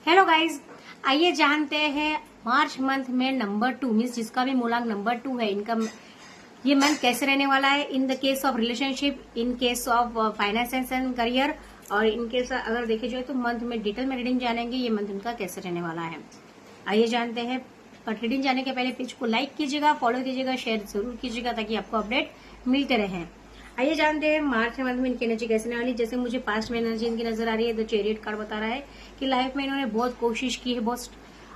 Hello guys, आइए जानते हैं मार्च मंथ में नंबर 2 मीन्स जिसका भी मूलांक नंबर 2 है, इनका ये मंथ कैसे रहने वाला है in the case of relationship, in case of finance and career, और इन केस अगर देखे जाए तो मंथ में डिटेल में रीडिंग जानेंगे ये मंथ इनका कैसे रहने वाला है। आइए जानते हैं, पर रीडिंग जाने के पहले पेज को लाइक कीजिएगा, फॉलो कीजिएगा, शेयर जरूर कीजिएगा ताकि आपको अपडेट मिलते रहे। आइए जानते हैं मार्च मंथ में इनकी एनर्जी कैसे रहने वाली। जैसे मुझे पास्ट में एनर्जी इनकी नजर आ रही है, द चैरियट कार्ड बता रहा है कि लाइफ में इन्होंने बहुत कोशिश की है, बहुत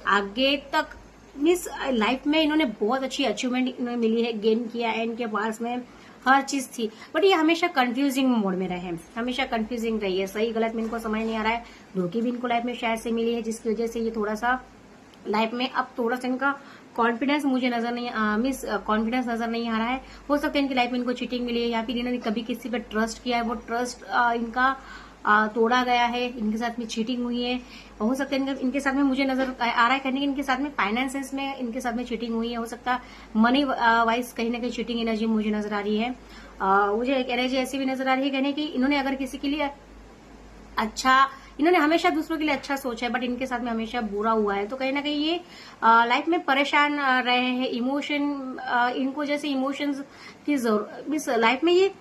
आगे तक मीन्स लाइफ में इन्होंने बहुत अच्छी अचीवमेंट इन्हें मिली है, गेन किया है, इनके पास में हर चीज थी, बट ये हमेशा कंफ्यूजिंग मोड में रहे, हमेशा कंफ्यूजिंग रही है, सही गलत में इनको समझ नहीं आ रहा है। धोखे भी इनको लाइफ में शायद से मिली है, जिसकी वजह से ये थोड़ा सा लाइफ में अब थोड़ा सा इनका कॉन्फिडेंस मुझे नजर नहीं मिस कॉन्फिडेंस नजर नहीं आ रहा है। हो सकता है इनकी लाइफ में इनको चीटिंग मिली है, या फिर इन्होंने कभी किसी पर ट्रस्ट किया है, वो ट्रस्ट इनका तोड़ा गया है, इनके साथ में चीटिंग हुई है। हो सकता है इनके साथ में मुझे नजर आ रहा है कहने कि इनके साथ में फाइनेंसेस में इनके साथ में चीटिंग हुई है। हो सकता है मनी वाइज कहीं ना कहीं चीटिंग एनर्जी मुझे नजर आ रही है। मुझे एक एनर्जी ऐसी भी नजर आ रही है कहने की इन्होंने अगर किसी के लिए अच्छा, इन्होंने हमेशा दूसरों के लिए अच्छा सोचा है, बट इनके साथ में हमेशा बुरा हुआ है। तो कहीं ना कहीं ये लाइफ में परेशान रहे हैं। इमोशन इनको जैसे इमोशंस की जरूरत, मीन्स लाइफ में ये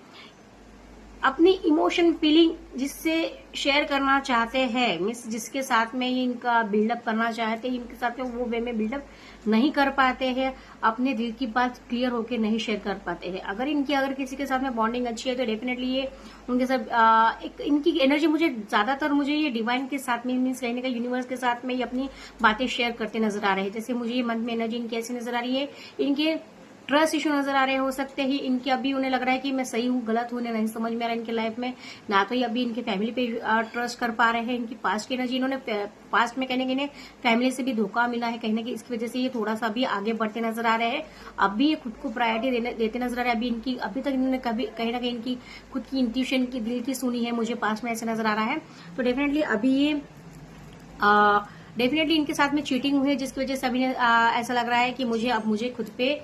अपनी इमोशन फीलिंग जिससे शेयर करना चाहते हैं, मीन्स जिसके साथ में ही इनका बिल्डअप करना चाहते हैं, इनके साथ में वो वे में बिल्डअप नहीं कर पाते हैं, अपने दिल की बात क्लियर होकर नहीं शेयर कर पाते हैं। अगर किसी के साथ में बॉन्डिंग अच्छी है तो डेफिनेटली ये उनके साथ एक इनकी एनर्जी मुझे ये डिवाइन के साथ में मीन्स कहने का यूनिवर्स के साथ में ये अपनी बातें शेयर करते नजर आ रहे हैं। जैसे मुझे ये मन में एनर्जी इनकी ऐसी नजर आ रही है, इनके ट्रस्ट इशू नजर आ रहे हैं। हो सकते ही इनके अभी उन्हें लग रहा है कि मैं सही हूँ गलत हूँ, नहीं समझ में आ रहा है इनके लाइफ में। ना तो ये अभी इनके फैमिली पे ट्रस्ट कर पा रहे हैं, इनकी पास्ट की एनर्जी, इन्होंने पास्ट में कहने के फैमिली से भी धोखा मिला है कहने की, इसकी वजह से ये थोड़ा सा भी आगे बढ़ते नजर आ रहे हैं। अभी ये खुद को प्रायोरिटी देते नजर आ रहे हैं। अभी तक इन्होंने कभी कहीं ना कहीं इनकी खुद की इंट्यूशन की दिल की सुनी है, मुझे पास्ट में ऐसे नजर आ रहा है। तो डेफिनेटली अभी ये डेफिनेटली इनके साथ में चीटिंग हुई है, जिसकी वजह से अभी ऐसा लग रहा है कि मुझे खुद पे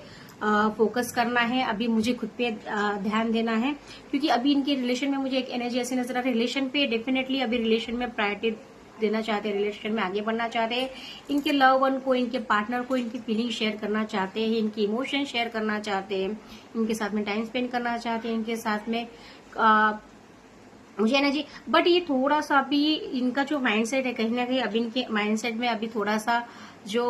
फोकस करना है, अभी मुझे खुद पे ध्यान देना है। क्योंकि अभी इनके रिलेशन में मुझे एक एनर्जी ऐसी नजर आ रही है, रिलेशन पे डेफिनेटली अभी रिलेशन में प्रायोरिटी देना चाहते हैं, रिलेशन में आगे बढ़ना चाहते हैं। इनके लव वन को, इनके पार्टनर को इनकी फीलिंग शेयर करना चाहते हैं, इनकी इमोशन शेयर करना चाहते हैं, इनके साथ में टाइम स्पेंड करना चाहते हैं, इनके साथ में मुझे एनर्जी। बट ये थोड़ा सा अभी इनका जो माइंडसेट है कहीं ना कहीं अभी इनके माइंडसेट में अभी थोड़ा सा जो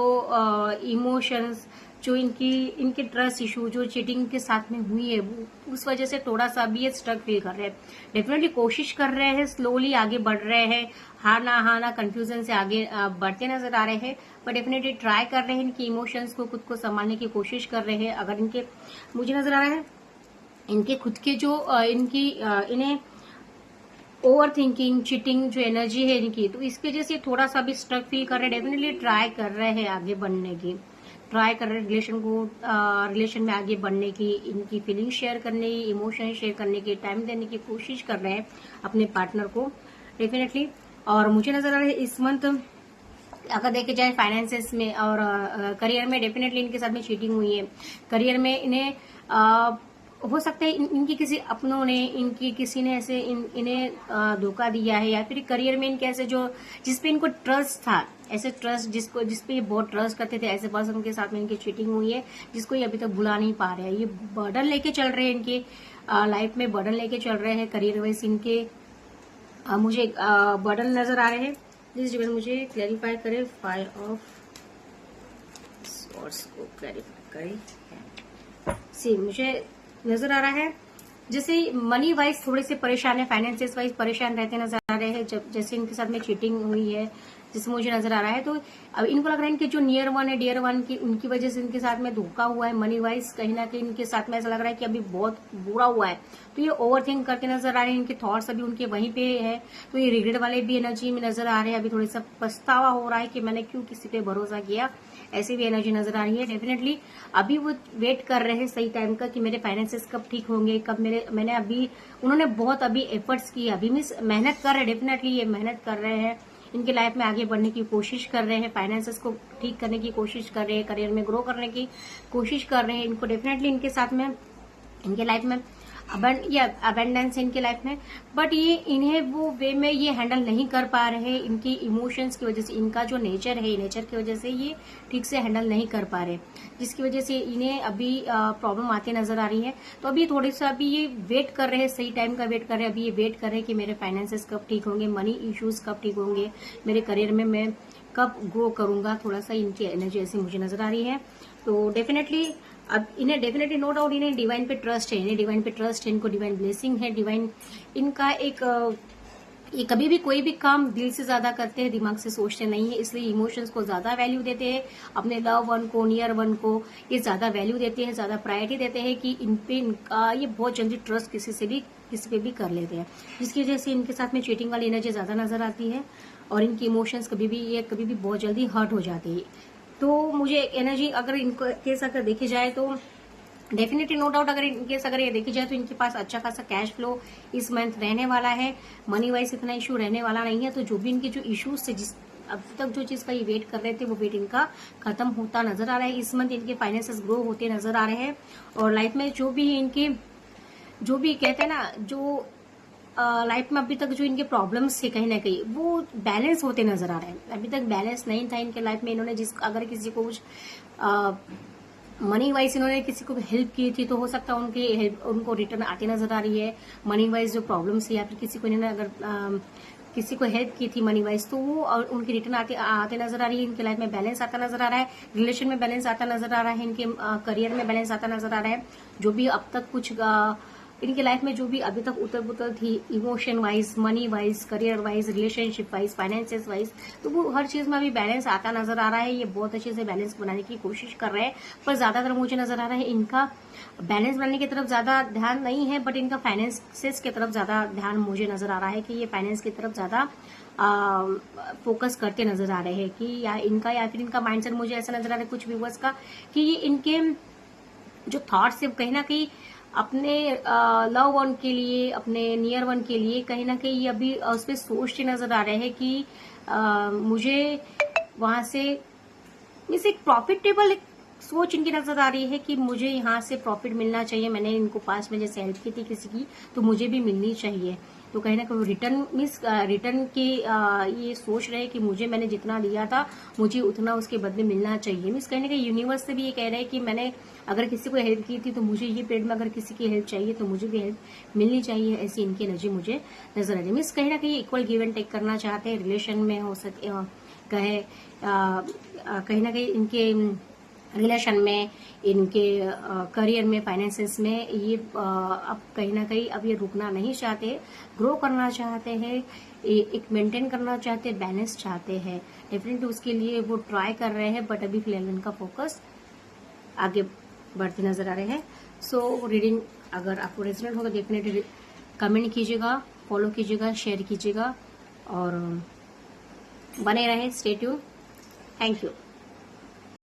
इमोशंस, जो इनके ट्रस्ट इशू जो चीटिंग के साथ में हुई है, उस वजह से थोड़ा सा अभी ये स्ट्रक फील कर रहे हैं। डेफिनेटली कोशिश कर रहे हैं, स्लोली आगे बढ़ रहे हैं, हाना कंफ्यूजन से आगे बढ़ते नजर आ रहे हैं, बट डेफिनेटली ट्राई कर रहे हैं, इनकी इमोशंस को खुद को संभालने की कोशिश कर रहे हैं। अगर इनके मुझे नजर आ रहा है इनके खुद के जो इन्हें ओवर थिंकिंग, चीटिंग जो एनर्जी है इनकी, तो इसकी वजह से थोड़ा सा भी स्ट्रक फील कर रहे हैं। डेफिनेटली ट्राई कर रहे हैं आगे बढ़ने की, ट्राई कर रहे हैं रिलेशन में आगे बढ़ने की, इनकी फीलिंग शेयर करने की, इमोशन शेयर करने की, टाइम देने की कोशिश कर रहे हैं अपने पार्टनर को डेफिनेटली। और मुझे नजर आ रहा है इस मंथ अगर देखे जाए फाइनेंसेस में और करियर में डेफिनेटली इनके साथ में चीटिंग हुई है। करियर में इन्हें हो सकता है इनकी किसी अपनों ने, इनकी किसी ने ऐसे इन्हें धोखा दिया है, या फिर करियर में इनके ऐसे जो जिसपे इनको ट्रस्ट था, ऐसे ट्रस्ट जिसपे ये बहुत ट्रस्ट करते थे, ऐसे पर्सन के साथ में इनकी चीटिंग हुई है, जिसको ये अभी तक भुला नहीं पा रहे हैं। ये बर्डन लेके चल रहे हैं, इनके लाइफ में बर्डन लेके चल रहे हैं करियर वाइज इनके। मुझे बर्डन नजर आ रहे हैं, जिस जगह मुझे क्लैरिफाई करे, फायर ऑफ सॉर्ड्स को क्लैरिफाई करें। सी मुझे नजर आ रहा है जैसे मनी वाइज थोड़े से परेशान है, फाइनेंसियस वाइज परेशान रहते नजर आ रहे हैं, जब जैसे इनके साथ में चीटिंग हुई है जिससे मुझे नजर आ रहा है। तो अब इनको लग रहा है इनके जो नियर वन है, डियर वन की, उनकी वजह से इनके साथ में धोखा हुआ है मनी वाइज। कहीं ना कहीं इनके साथ में ऐसा लग रहा है कि अभी बहुत बुरा हुआ है, तो ये ओवर थिंक करते नजर आ रहे हैं, इनके थॉट्स अभी उनके वहीं पे है। तो ये रिग्रेट वाले भी एनर्जी में नजर आ रहे हैं, अभी थोड़ा सा पछतावा हो रहा है कि मैंने क्यों किसी पे भरोसा किया, ऐसी भी एनर्जी नजर आ रही है। डेफिनेटली अभी वो वेट कर रहे हैं सही टाइम का कि मेरे फाइनेंसेस कब ठीक होंगे, कब मैंने अभी उन्होंने बहुत अभी एफर्ट्स किए, अभी मीन्स मेहनत कर रहे हैं, डेफिनेटली ये मेहनत कर रहे हैं, इनके लाइफ में आगे बढ़ने की कोशिश कर रहे हैं, फाइनेंसेस को ठीक करने की कोशिश कर रहे हैं, करियर में ग्रो करने की कोशिश कर रहे हैं। इनको डेफिनेटली इनके साथ में इनके लाइफ में अबेंडेंस इनके लाइफ में, बट ये इन्हें वो वे में ये हैंडल नहीं कर पा रहे, इनकी इमोशंस की वजह से, इनका जो नेचर है, नेचर की वजह से ये ठीक से हैंडल नहीं कर पा रहे, जिसकी वजह से इन्हें अभी प्रॉब्लम आती नजर आ रही है। तो अभी थोड़ी सा अभी ये वेट कर रहे हैं, सही टाइम का वेट कर रहे हैं। अभी ये वेट कर रहे हैं कि मेरे फाइनेंसेस कब ठीक होंगे, मनी इश्यूज कब ठीक होंगे, मेरे करियर में मैं कब ग्रो करूंगा। थोड़ा सा इनकी एनर्जी ऐसी मुझे नजर आ रही है। तो डेफिनेटली अब इन्हें डेफिनेटली नो डाउट इन्हें डिवाइन पे ट्रस्ट है, इन्हें डिवाइन पे ट्रस्ट है, इनको डिवाइन ब्लेसिंग है, डिवाइन इनका एक ये कभी भी कोई भी काम दिल से ज्यादा करते हैं, दिमाग से सोचते नहीं है, इसलिए इमोशंस को ज्यादा वैल्यू देते हैं, अपने लव वन को, नियर वन को ये ज्यादा वैल्यू देते हैं, ज्यादा प्रायोरिटी देते हैं कि इन पे इनका ये बहुत जल्दी ट्रस्ट किसी पे भी कर लेते हैं, जिसकी वजह से इनके साथ में चीटिंग वाली एनर्जी ज्यादा नजर आती है और इनकी इमोशंस कभी भी बहुत जल्दी हर्ट हो जाती है। तो मुझे एनर्जी अगर इनको केस अगर देखी जाए तो डेफिनेटली नो डाउट अगर इनकेस अगर ये देखी जाए तो इनके पास अच्छा खासा कैश फ्लो इस मंथ रहने वाला है, मनी वाइज इतना इशू रहने वाला नहीं है। तो जो भी इनके जो इश्यूज थे, जिस अब तक जो चीज का ये वेट कर रहे थे, वो वेट इनका खत्म होता नजर आ रहा है। इस मंथ इनके फाइनेंसेस ग्रो होते नजर आ रहे हैं और लाइफ में जो भी इनके जो भी कहते हैं ना, जो लाइफ में अभी तक जो इनके प्रॉब्लम्स थे कहीं ना कहीं वो बैलेंस होते नजर आ रहे हैं। अभी तक बैलेंस नहीं था इनके लाइफ में। इन्होंने अगर किसी को कुछ मनी वाइज इन्होंने किसी को हेल्प की थी तो हो सकता है उनकी हेल्प उनको रिटर्न आती नजर आ रही है। मनी वाइज जो प्रॉब्लम्स है या फिर किसी को इन्होंने अगर किसी को हेल्प की थी मनी वाइज तो वो और उनकी रिटर्न आते नजर आ रही है। इनके लाइफ में बैलेंस आता नजर आ रहा है, रिलेशन में बैलेंस आता नजर आ रहा है, इनके करियर में बैलेंस आता नजर आ रहा है। जो भी अब तक कुछ इनकी लाइफ में जो भी अभी तक उतर पुतर थी, emotion wise, money wise, career wise, relationship wise, finances wise, तो वो हर चीज में अभी बैलेंस आता नजर आ रहा है। ये बहुत अच्छे से बैलेंस बनाने की कोशिश कर रहे हैं, पर ज्यादातर मुझे नजर आ रहा है इनका बैलेंस बनाने की तरफ ज्यादा ध्यान नहीं है, बट इनका फाइनेंसेस की तरफ ज्यादा ध्यान मुझे नजर आ रहा है कि ये फाइनेंस की तरफ ज्यादा फोकस करते नजर आ रहे हैं कि या फिर इनका माइंडसेट मुझे ऐसा नजर आ रहा है कुछ व्यूअर्स का कि ये इनके जो थॉट्स है कहीं ना कहीं अपने लव वन के लिए, अपने नियर वन के लिए कहीं ना कहीं अभी उस पर सोचते नजर आ रहे हैं कि मुझे वहां से मीन्स एक प्रॉफिटेबल सोच इनकी नजर आ रही है कि मुझे यहाँ से प्रॉफिट मिलना चाहिए। मैंने इनको पास में जैसे हेल्प की थी किसी की, तो मुझे भी मिलनी चाहिए। तो कहीं ना कहीं रिटर्न की ये सोच रहे हैं कि मैंने जितना दिया था मुझे उतना उसके बदले मिलना चाहिए। मीन्स कहीं ना कहीं यूनिवर्स से भी ये कह रहे हैं कि मैंने अगर किसी को हेल्प की थी तो मुझे ये पीरियड में अगर किसी की हेल्प चाहिए तो मुझे भी हेल्प मिलनी चाहिए। ऐसी इनकी एनर्जी मुझे नजर आ रही है। मीन्स कहीं ना कहीं इक्वल गिव एंड टेक करना चाहते हैं, रिलेशन में हो सके कहीं ना कहीं इनके रिलेशन में, इनके करियर में, फाइनेंसेस में ये अब कहीं ना कहीं अब ये रुकना नहीं चाहते, ग्रो करना चाहते हैं, एक मेंटेन करना चाहते हैं, बैलेंस चाहते हैं। डेफिनेटली उसके लिए वो ट्राई कर रहे हैं, बट अभी फिलहाल उनका फोकस आगे बढ़ते नजर आ रहे हैं। सो रीडिंग अगर आपको रेजोनेट होगा डेफिनेटली कमेंट कीजिएगा, फॉलो कीजिएगा, शेयर कीजिएगा और बने रहे। Stay tune. Thank you.